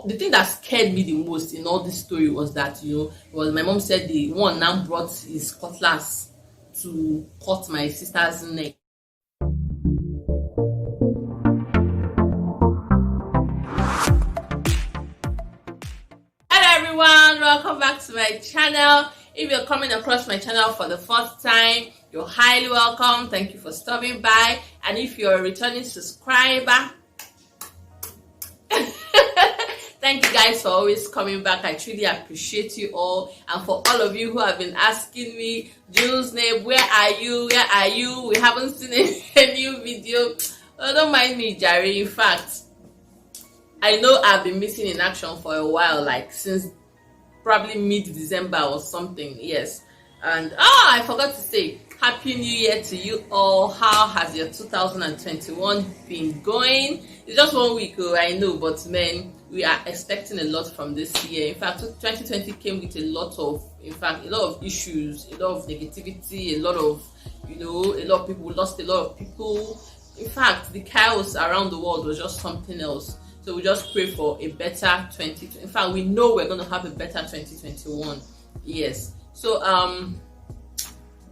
the thing that scared me the most in all this story was that, was my mom said the one now brought his cutlass to cut my sister's neck. Hello everyone, welcome back to my channel. If you're coming across my channel for the first time, you're highly welcome. Thank you for stopping by. And if you're a returning subscriber, thank you guys for always coming back. I truly appreciate you all. And for all of you who have been asking me, Jules name, where are you? Where are you? We haven't seen a new video. Oh, don't mind me, Jerry. In fact, I know I've been missing in action for a while, like since probably mid-December or something. Yes. And I forgot to say Happy New Year to you all. How has your 2021 been going? It's just 1 week, I know, but man, we are expecting a lot from this year. In fact, 2020 came with a lot of issues, a lot of negativity, a lot of people lost a lot of people. In fact, the chaos around the world was just something else. So we just pray for a better 2020. In fact, we know we're going to have a better 2021. Yes. So,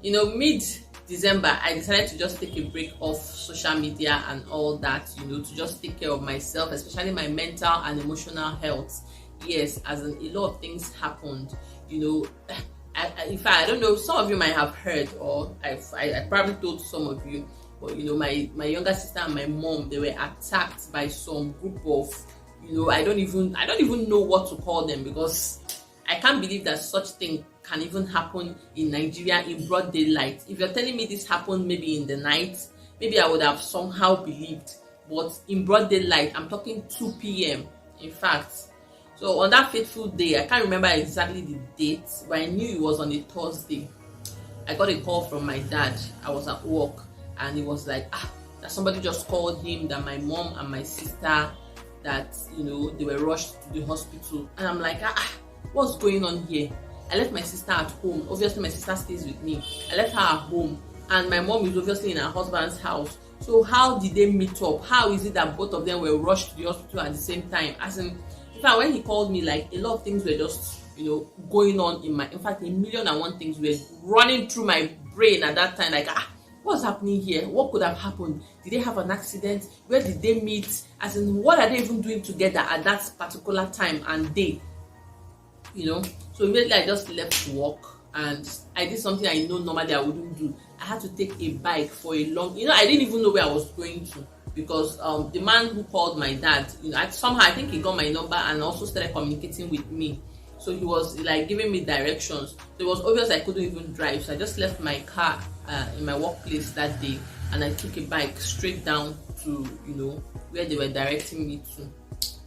mid-December, I decided to just take a break off social media and all that, to just take care of myself, especially my mental and emotional health. Yes, as in, a lot of things happened, in fact, I don't know, some of you might have heard, or I probably told some of you, but my younger sister and my mom, they were attacked by some group of, I don't even know what to call them, because I can't believe that such thing can even happen in Nigeria in broad daylight. If you're telling me this happened maybe in the night, maybe I would have somehow believed. But in broad daylight, I'm talking 2 p.m. in fact. So on that fateful day, I can't remember exactly the date, but I knew it was on a Thursday. I got a call from my dad. I was at work, and it was like, that somebody just called him, that my mom and my sister, that, they were rushed to the hospital. And I'm like, what's going on here? I left my sister at home. Obviously, my sister stays with me. I left her at home, and my mom is obviously in her husband's house. So how did they meet up? How is it that both of them were rushed to the hospital at the same time? As in fact, when he called me, like, a lot of things were just, going on in fact, 1,000,001 things were running through my brain at that time. Like, what's happening here? What could have happened? Did they have an accident? Where did they meet? As in, what are they even doing together at that particular time and day? So immediately I just left work, and I did something I know normally I wouldn't do. I had to take a bike for a long, I didn't even know where I was going to, because the man who called my dad, somehow I think he got my number and also started communicating with me. So he was like giving me directions. So it was obvious I couldn't even drive. So I just left my car in my workplace that day, and I took a bike straight down to, where they were directing me to.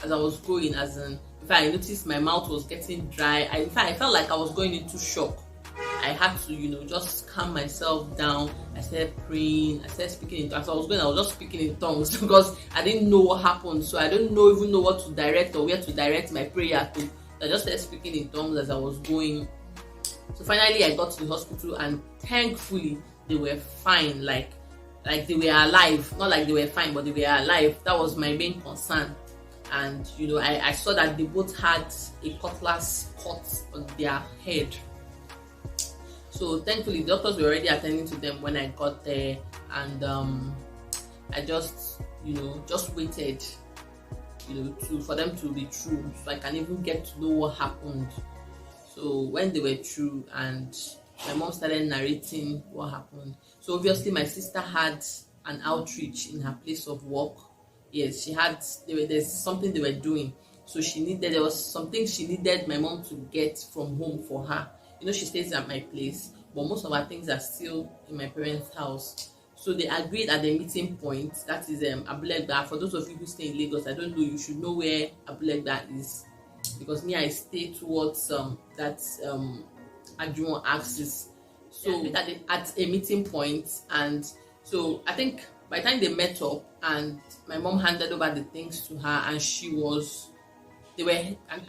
As I was going, in fact, I noticed my mouth was getting dry. I felt like I was going into shock. I had to, just calm myself down. I started praying. I started speaking in tongues. As I was going, I was just speaking in tongues because I didn't know what happened. So I don't even know what to direct or where to direct my prayer to. So I just started speaking in tongues as I was going. So finally, I got to the hospital, and thankfully, they were fine. Like they were alive. Not like they were fine, but they were alive. That was my main concern. And I saw that they both had a cutlass cut on their head. So thankfully, the doctors were already attending to them when I got there, and I just waited, for them to be through, so I can even get to know what happened. So when they were through, and my mom started narrating what happened. So obviously, my sister had an outreach in her place of work. Yes, there's something they were doing. So there was something she needed my mom to get from home for her. She stays at my place, but most of her things are still in my parents' house. So they agreed at the meeting point, that is Abulegba. For those of you who stay in Lagos, I don't know, you should know where Abulegba is, because me, I stay towards that Ajuwon axis. So at a meeting point, and so I think by the time they met up, and my mom handed over the things to her, and I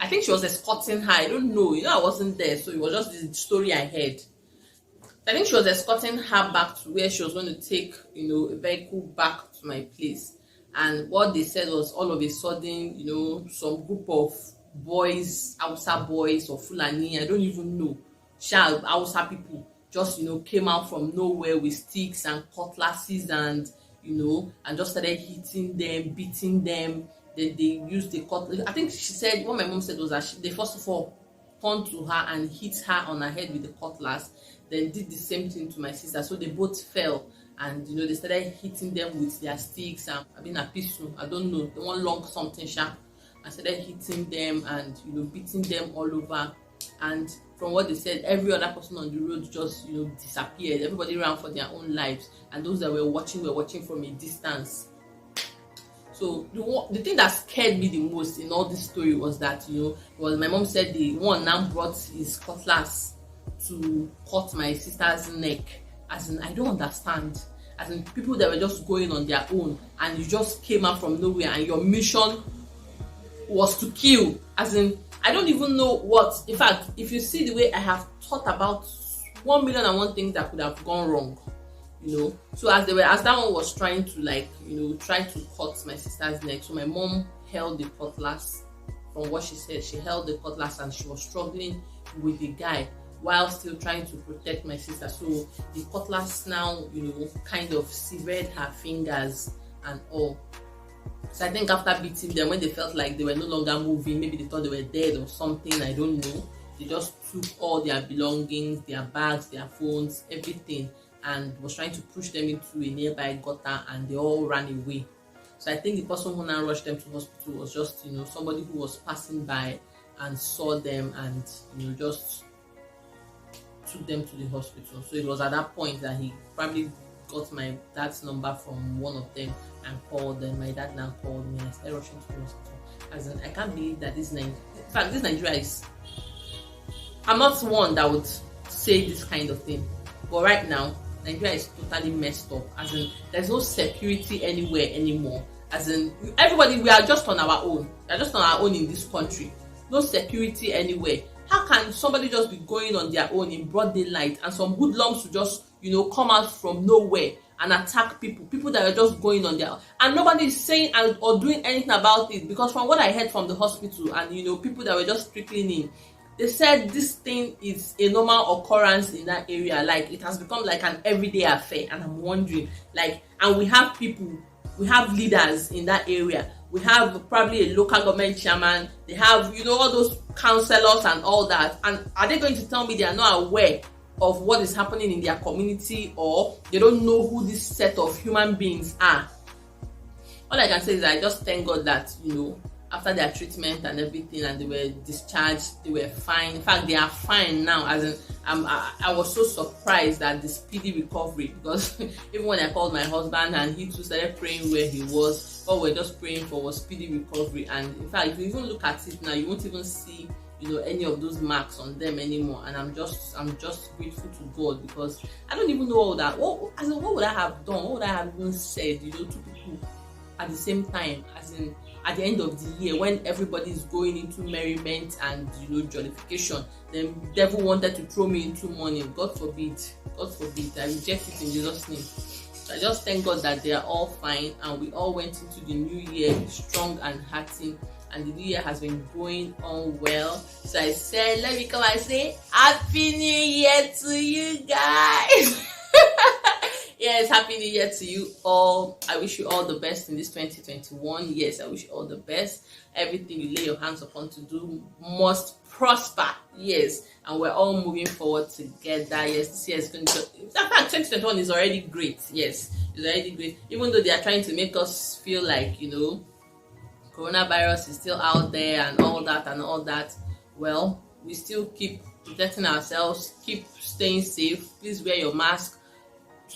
think she was escorting her. I don't know, I wasn't there, so it was just the story I heard. I think she was escorting her back to where she was going to take, a vehicle back to my place. And what they said was, all of a sudden, some group of boys, Hausa boys or Fulani, I don't even know, Hausa people, just came out from nowhere with sticks and cutlasses, and and just started hitting them, beating them. Then they used the cutlass. I think she said, what my mom said was that they first of all turned to her and hit her on her head with the cutlass, then did the same thing to my sister. So they both fell, and they started hitting them with their sticks and a pistol, I don't know, the one long something sharp, and started hitting them and beating them all over. And from what they said, every other person on the road just disappeared. Everybody ran for their own lives, and those that were watching from a distance. So the thing that scared me the most in all this story was that my mom said the one now brought his cutlass to cut my sister's neck. As in, I don't understand. As in, people that were just going on their own, and you just came out from nowhere, and your mission was to kill. As in, I don't even know what. In fact, if you see the way I have thought about 1,000,001 things that could have gone wrong, So as that one was trying to try to cut my sister's neck, so my mom held the cutlass. From what she said, she held the cutlass and she was struggling with the guy while still trying to protect my sister. So the cutlass now, kind of severed her fingers and all. So I think after beating them, when they felt like they were no longer moving, maybe they thought they were dead or something, I don't know, they just took all their belongings, their bags, their phones, everything, and was trying to push them into a nearby gutter, and they all ran away. So I think the person who now rushed them to hospital was just somebody who was passing by and saw them and just took them to the hospital. So it was at that point that he probably got my dad's number from one of them and called them. My dad now called me and I started rushing to the hospital. As in, I can't believe that this Nigeria is, I'm not one that would say this kind of thing, but right now Nigeria is totally messed up. As in, there's no security anywhere anymore. As in, everybody, we are just on our own. We are just on our own in this country. No security anywhere. How can somebody just be going on their own in broad daylight, and some hoodlums to just come out from nowhere and attack people that are just going on their own, and nobody is saying or doing anything about it? Because from what I heard from the hospital and people that were just trickling in, they said this thing is a normal occurrence in that area. Like, it has become like an everyday affair. And I'm wondering, and we have leaders in that area. We have probably a local government chairman. They have, all those councillors and all that. And are they going to tell me they are not aware of what is happening in their community, or they don't know who this set of human beings are? All I can say is I just thank God that, after their treatment and everything, and they were discharged, they were fine. In fact, they are fine now. As in, I was so surprised at the speedy recovery, because even when I called my husband and he too started praying where he was, all we're just praying for was speedy recovery. And in fact, if you even look at it now, you won't even see any of those marks on them anymore. And I'm just grateful to God, because I don't even know all that. What would I have done? What would I have even said, to people at the same time? As in, at the end of the year, when everybody is going into merriment and jollification, then the devil wanted to throw me into mourning. God forbid. I reject it in Jesus' name. So I just thank God that they are all fine, and we all went into the new year strong and hearty, and the new year has been going on well. So I said, let me come and say Happy New Year to you guys. Yes, Happy New Year to you all. I wish you all the best in this 2021. Yes, I wish you all the best. Everything you lay your hands upon to do must prosper. Yes, and we're all moving forward together. Yes, this year is going to... In fact, 2021 is already great. Yes, it's already great. Even though they are trying to make us feel like, coronavirus is still out there and all that. Well, we still keep protecting ourselves, keep staying safe. Please wear your mask.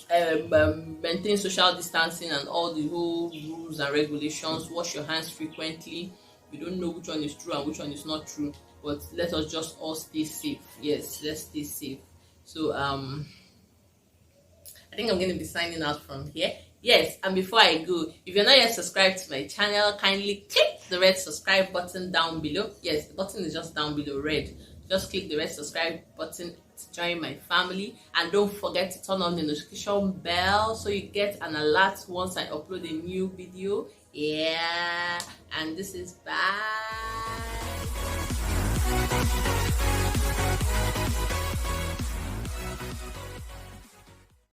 Maintain social distancing and all the whole rules and regulations. Wash your hands frequently. We don't know which one is true and which one is not true, but let us just all stay safe. Yes, let's stay safe. So I think I'm going to be signing out from here. Yes, and before I go, if you're not yet subscribed to my channel, kindly click the red subscribe button down below. Yes, the button is just down below, red. Just click the red subscribe button to join my family, and don't forget to turn on the notification bell so you get an alert once I upload a new video. Yeah, and this is bye.